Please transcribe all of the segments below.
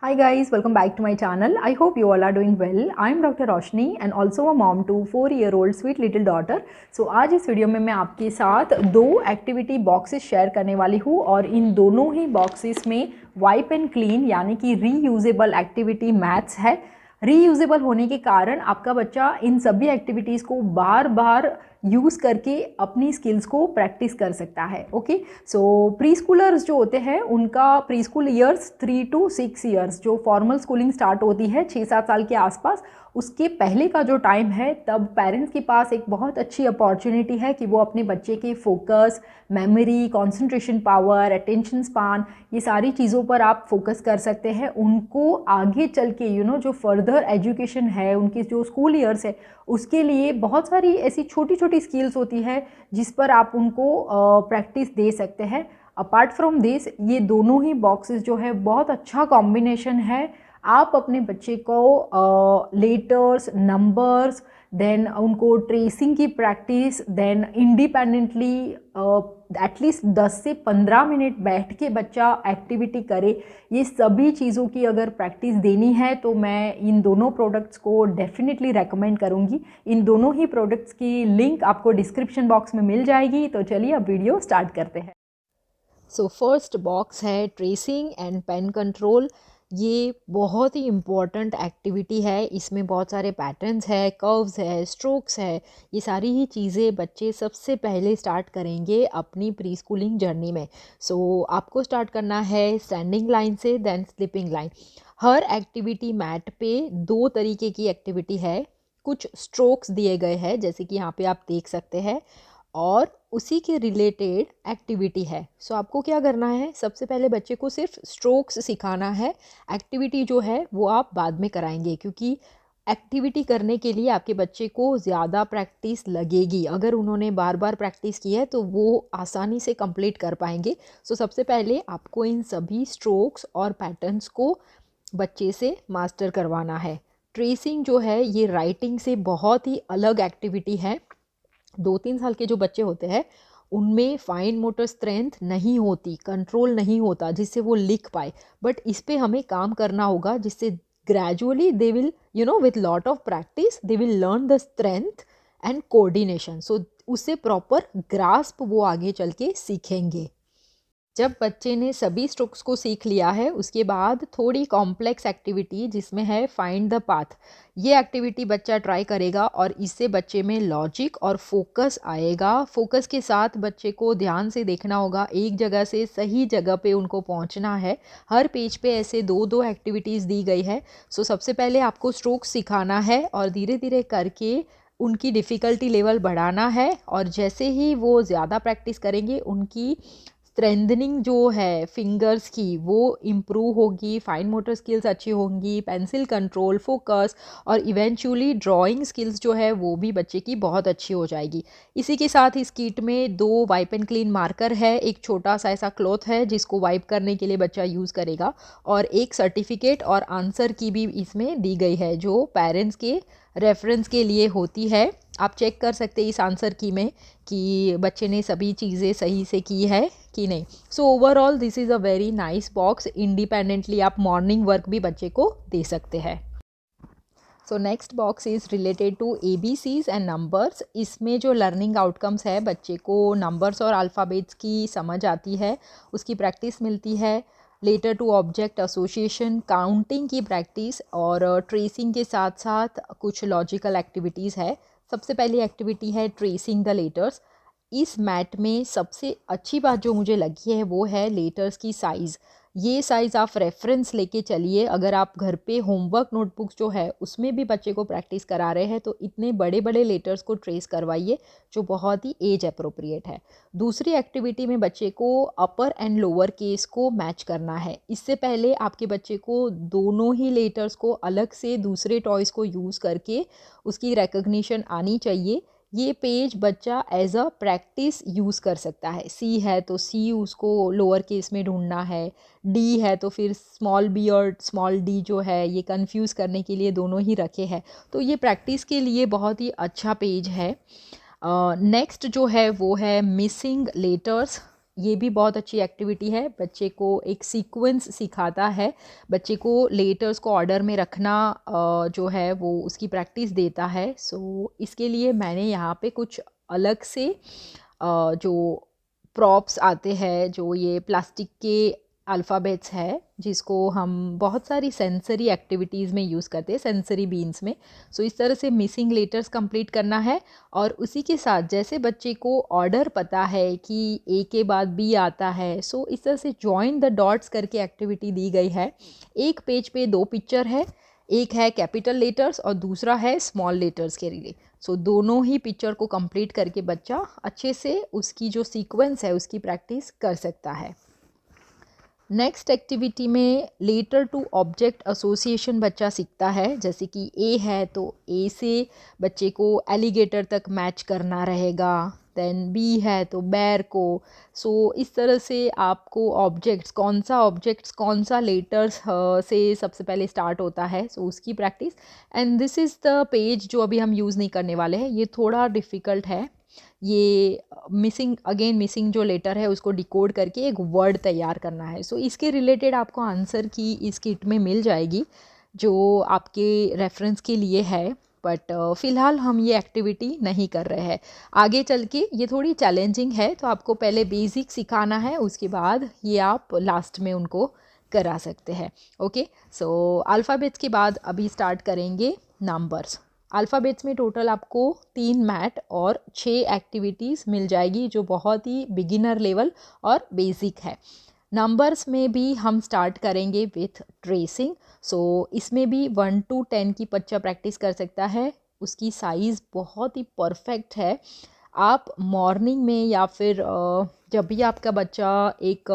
Hi guys, welcome back to my channel. I hope you all are doing well. I am Dr. Roshni and also a mom to 4-year-old sweet little daughter. So आज इस video में मैं आपके साथ दो activity boxes share करने वाली हूँ और इन दोनों ही बॉक्सेस में वाइप एंड क्लीन यानी कि रीयूजेबल एक्टिविटी मैथ्स है। रीयूजेबल होने के कारण आपका बच्चा इन सभी एक्टिविटीज़ को बार बार यूज़ करके अपनी स्किल्स को प्रैक्टिस कर सकता है। ओके, सो प्री स्कूलर्स जो होते हैं उनका pre school years 3 to 6 years जो फॉर्मल स्कूलिंग स्टार्ट होती है 6-7 साल के आसपास, उसके पहले का जो टाइम है तब पेरेंट्स के पास एक बहुत अच्छी अपॉर्चुनिटी है कि वो अपने बच्चे के focus, memory, concentration power, attention span, ये सारी चीज़ों पर आप फोकस कर सकते हैं। उनको आगे चल के जो फर्दर एजुकेशन है, उनके जो स्कूल ईयर्स है, उसके लिए बहुत सारी ऐसी छोटी छोटी स्किल्स होती है जिस पर आप उनको प्रैक्टिस दे सकते हैं। अपार्ट फ्रॉम दिस, ये दोनों ही बॉक्सेस जो है बहुत अच्छा कॉम्बिनेशन है। आप अपने बच्चे को लेटर्स, नंबर्स, देन उनको ट्रेसिंग की प्रैक्टिस, देन इंडिपेंडेंटली एटलीस्ट 10 से 15 मिनट बैठ के बच्चा एक्टिविटी करे, ये सभी चीज़ों की अगर प्रैक्टिस देनी है तो मैं इन दोनों प्रोडक्ट्स को डेफिनेटली रेकमेंड करूँगी। इन दोनों ही प्रोडक्ट्स की लिंक आपको डिस्क्रिप्शन बॉक्स में मिल जाएगी। तो चलिए अब वीडियो स्टार्ट करते हैं। सो फर्स्ट बॉक्स है ट्रेसिंग एंड पेन कंट्रोल। ये बहुत ही इम्पॉर्टेंट एक्टिविटी है। इसमें बहुत सारे पैटर्न्स है, कर्व्स है, स्ट्रोक्स है, ये सारी ही चीज़ें बच्चे सबसे पहले स्टार्ट करेंगे अपनी प्री स्कूलिंग जर्नी में। सो आपको स्टार्ट करना है स्टैंडिंग लाइन से, देन स्लिपिंग लाइन। हर एक्टिविटी मैट पे दो तरीके की एक्टिविटी है। कुछ स्ट्रोक्स दिए गए हैं जैसे कि यहाँ पे आप देख सकते हैं, और उसी के रिलेटेड एक्टिविटी है। सो आपको क्या करना है, सबसे पहले बच्चे को सिर्फ स्ट्रोक्स सिखाना है। एक्टिविटी जो है वो आप बाद में कराएंगे, क्योंकि एक्टिविटी करने के लिए आपके बच्चे को ज़्यादा प्रैक्टिस लगेगी। अगर उन्होंने बार बार प्रैक्टिस की है तो वो आसानी से कंप्लीट कर पाएंगे। सो सबसे पहले आपको इन सभी स्ट्रोक्स और पैटर्न्स को बच्चे से मास्टर करवाना है। ट्रेसिंग जो है ये राइटिंग से बहुत ही अलग एक्टिविटी है। 2-3 साल के जो बच्चे होते हैं उनमें फाइन मोटर स्ट्रेंथ नहीं होती, कंट्रोल नहीं होता जिससे वो लिख पाए। बट इस पे हमें काम करना होगा जिससे gradually they will with lot of practice they will learn the strength and coordination. So उससे प्रॉपर ग्रास्प वो आगे चल के सीखेंगे। जब बच्चे ने सभी स्ट्रोक्स को सीख लिया है उसके बाद थोड़ी कॉम्प्लेक्स एक्टिविटी जिसमें है फाइंड द पाथ, ये एक्टिविटी बच्चा ट्राई करेगा और इससे बच्चे में लॉजिक और फोकस आएगा। फोकस के साथ बच्चे को ध्यान से देखना होगा, एक जगह से सही जगह पे उनको पहुंचना है। हर पेज पे ऐसे दो दो एक्टिविटीज़ दी गई है। सो सबसे पहले आपको स्ट्रोक्स सिखाना है और धीरे धीरे करके उनकी डिफ़िकल्टी लेवल बढ़ाना है। और जैसे ही वो ज़्यादा प्रैक्टिस करेंगे उनकी स्ट्रेंथनिंग जो है फिंगर्स की वो इम्प्रूव होगी, फाइन मोटर स्किल्स अच्छी होंगी, पेंसिल कंट्रोल, फोकस और इवेंचुअली ड्राइंग स्किल्स जो है वो भी बच्चे की बहुत अच्छी हो जाएगी। इसी के साथ इस किट में 2 वाइप एंड क्लीन मार्कर है, एक छोटा सा ऐसा क्लॉथ है जिसको वाइप करने के लिए बच्चा यूज़ करेगा, और एक सर्टिफिकेट और आंसर की भी इसमें दी गई है जो पेरेंट्स के रेफरेंस के लिए होती है। आप चेक कर सकते हैं इस आंसर की में कि बच्चे ने सभी चीज़ें सही से की है कि नहीं। So overall this is a very nice box. Independently आप मॉर्निंग वर्क भी बच्चे को दे सकते हैं। So next box is related to ABCs and numbers. इसमें जो लर्निंग आउटकम्स है, बच्चे को नंबर्स और अल्फ़ाबेट्स की समझ आती है, उसकी प्रैक्टिस मिलती है। Letter to object association, counting की प्रैक्टिस और ट्रेसिंग के साथ साथ कुछ लॉजिकल एक्टिविटीज़ है। सबसे पहली एक्टिविटी है ट्रेसिंग द लेटर्स। इस मैट में सबसे अच्छी बात जो मुझे लगी है वो है लेटर्स की साइज़। ये साइज़ आप रेफरेंस लेके चलिए। अगर आप घर पे होमवर्क नोटबुक्स जो है उसमें भी बच्चे को प्रैक्टिस करा रहे हैं तो इतने बड़े बड़े लेटर्स को ट्रेस करवाइए जो बहुत ही एज अप्रोप्रिएट है। दूसरी एक्टिविटी में बच्चे को अपर एंड लोअर केस को मैच करना है। इससे पहले आपके बच्चे को दोनों ही लेटर्स को अलग से दूसरे टॉयज़ को यूज़ करके उसकी रिकग्निशन आनी चाहिए। ये पेज बच्चा एज अ प्रैक्टिस यूज़ कर सकता है। सी है तो सी उसको लोअर केस में ढूंढना है, डी है तो फिर स्मॉल बी और स्मॉल डी जो है ये कंफ्यूज करने के लिए दोनों ही रखे हैं। तो ये प्रैक्टिस के लिए बहुत ही अच्छा पेज है। नेक्स्ट जो है वो है मिसिंग लेटर्स। ये भी बहुत अच्छी एक्टिविटी है, बच्चे को एक सीक्वेंस सिखाता है, बच्चे को लेटर्स को ऑर्डर में रखना जो है वो उसकी प्रैक्टिस देता है। सो इसके लिए मैंने यहाँ पे कुछ अलग से जो प्रॉप्स आते हैं, जो ये प्लास्टिक के अल्फ़ाबेट्स है जिसको हम बहुत सारी सेंसरी एक्टिविटीज़ में यूज़ करते हैं, सेंसरी बीन्स में। सो इस तरह से मिसिंग लेटर्स कंप्लीट करना है और उसी के साथ जैसे बच्चे को ऑर्डर पता है कि ए के बाद बी आता है, सो इस तरह से जॉइन द डॉट्स करके एक्टिविटी दी गई है। एक पेज पे 2 पिक्चर है, एक है कैपिटल लेटर्स और दूसरा है स्मॉल लेटर्स के लिए। सो दोनों ही पिक्चर को कंप्लीट करके बच्चा अच्छे से उसकी जो सीक्वेंस है उसकी प्रैक्टिस कर सकता है। नेक्स्ट एक्टिविटी में लेटर टू ऑब्जेक्ट एसोसिएशन बच्चा सीखता है। जैसे कि ए है तो ए से बच्चे को एलिगेटर तक मैच करना रहेगा, देन बी है तो बेर को। सो इस तरह से आपको ऑब्जेक्ट्स कौन सा लेटर्स से सबसे पहले स्टार्ट होता है, सो उसकी practice. And this is the page जो अभी हम यूज़ नहीं करने वाले हैं, ये थोड़ा डिफ़िकल्ट है। ये मिसिंग जो लेटर है उसको डिकोड करके एक वर्ड तैयार करना है। सो इसके रिलेटेड आपको आंसर की इस किट में मिल जाएगी जो आपके रेफरेंस के लिए है, बट फ़िलहाल हम ये एक्टिविटी नहीं कर रहे हैं। आगे चल के ये थोड़ी चैलेंजिंग है, तो आपको पहले बेसिक सिखाना है, उसके बाद ये आप लास्ट में उनको करा सकते हैं। ओके, सो अल्फ़ाबेट्स के बाद अभी स्टार्ट करेंगे नंबर्स। अल्फ़ाबेट्स में टोटल आपको 3 मैथ और 6 एक्टिविटीज़ मिल जाएगी जो बहुत ही बिगिनर लेवल और बेसिक है। नंबर्स में भी हम स्टार्ट करेंगे विथ ट्रेसिंग। सो इसमें भी 1 to 10 की बच्चा प्रैक्टिस कर सकता है। उसकी साइज़ बहुत ही परफेक्ट है। आप मॉर्निंग में या फिर जब भी आपका बच्चा एक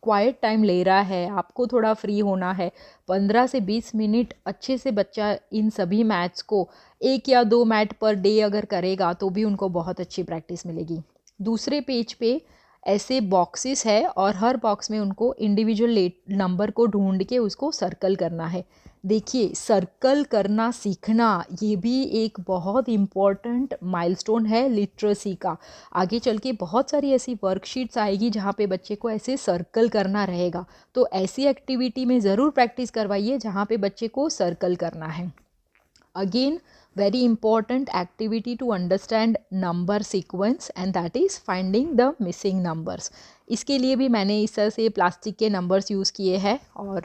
क्वाइट टाइम ले रहा है, आपको थोड़ा फ्री होना है, 15 से 20 मिनट अच्छे से बच्चा इन सभी मैथ्स को 1 या 2 मैथ पर डे अगर करेगा तो भी उनको बहुत अच्छी प्रैक्टिस मिलेगी। दूसरे पेज पे ऐसे बॉक्सेस है और हर बॉक्स में उनको इंडिविजुअल नंबर को ढूंढ के उसको सर्कल करना है। देखिए, सर्कल करना सीखना ये भी एक बहुत इम्पॉर्टेंट माइलस्टोन है लिटरेसी का। आगे चल के बहुत सारी ऐसी वर्कशीट्स आएगी जहाँ पे बच्चे को ऐसे सर्कल करना रहेगा, तो ऐसी एक्टिविटी में ज़रूर प्रैक्टिस करवाइए जहाँ पे बच्चे को सर्कल करना है। Again, very important activity to understand number sequence and that is finding the missing numbers. इसके लिए भी मैंने इस तरह से प्लास्टिक के नंबर्स यूज़ किए हैं और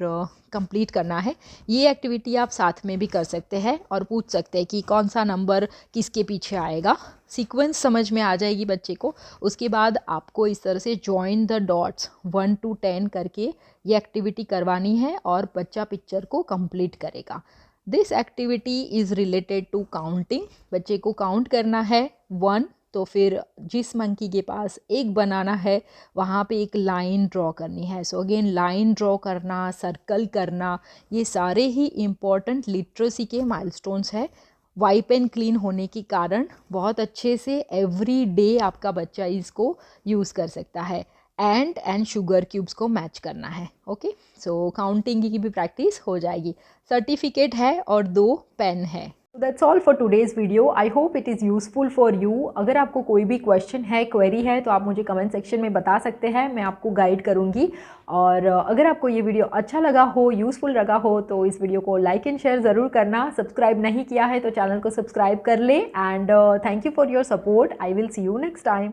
कंप्लीट करना है। ये एक्टिविटी आप साथ में भी कर सकते हैं और पूछ सकते हैं कि कौन सा नंबर किसके पीछे आएगा। सीक्वेंस समझ में आ जाएगी बच्चे को। उसके बाद आपको इस तरह से जॉइन द डॉट्स 1 to 10 करके ये एक्टिविटी करवानी है और बच्चा पिक्चर को कंप्लीट करेगा। This activity is related to counting. बच्चे को काउंट करना है 1, तो फिर जिस मंकी के पास 1 बनाना है वहाँ पे एक लाइन ड्रॉ करनी है। सो अगेन लाइन ड्रॉ करना, सर्कल करना, ये सारे ही इम्पॉर्टेंट लिटरेसी के माइलस्टोन्स है। वाइप एंड क्लीन होने के कारण बहुत अच्छे से एवरी डे आपका बच्चा इसको यूज़ कर सकता है। एंड शुगर क्यूब्स को मैच करना है। ओके, सो काउंटिंग की भी प्रैक्टिस हो जाएगी। सर्टिफिकेट है और 2 पेन है। That's all for today's video. I hope it is useful for you. अगर आपको कोई भी क्वेश्चन है, क्वेरी है, तो आप मुझे कमेंट सेक्शन में बता सकते हैं, मैं आपको गाइड करूँगी। और अगर आपको ये वीडियो अच्छा लगा हो, यूज़फुल लगा हो, तो इस वीडियो को लाइक एंड शेयर ज़रूर करना। सब्सक्राइब नहीं किया है तो चैनल को सब्सक्राइब कर ले। And thank you for your support. I will see you next time.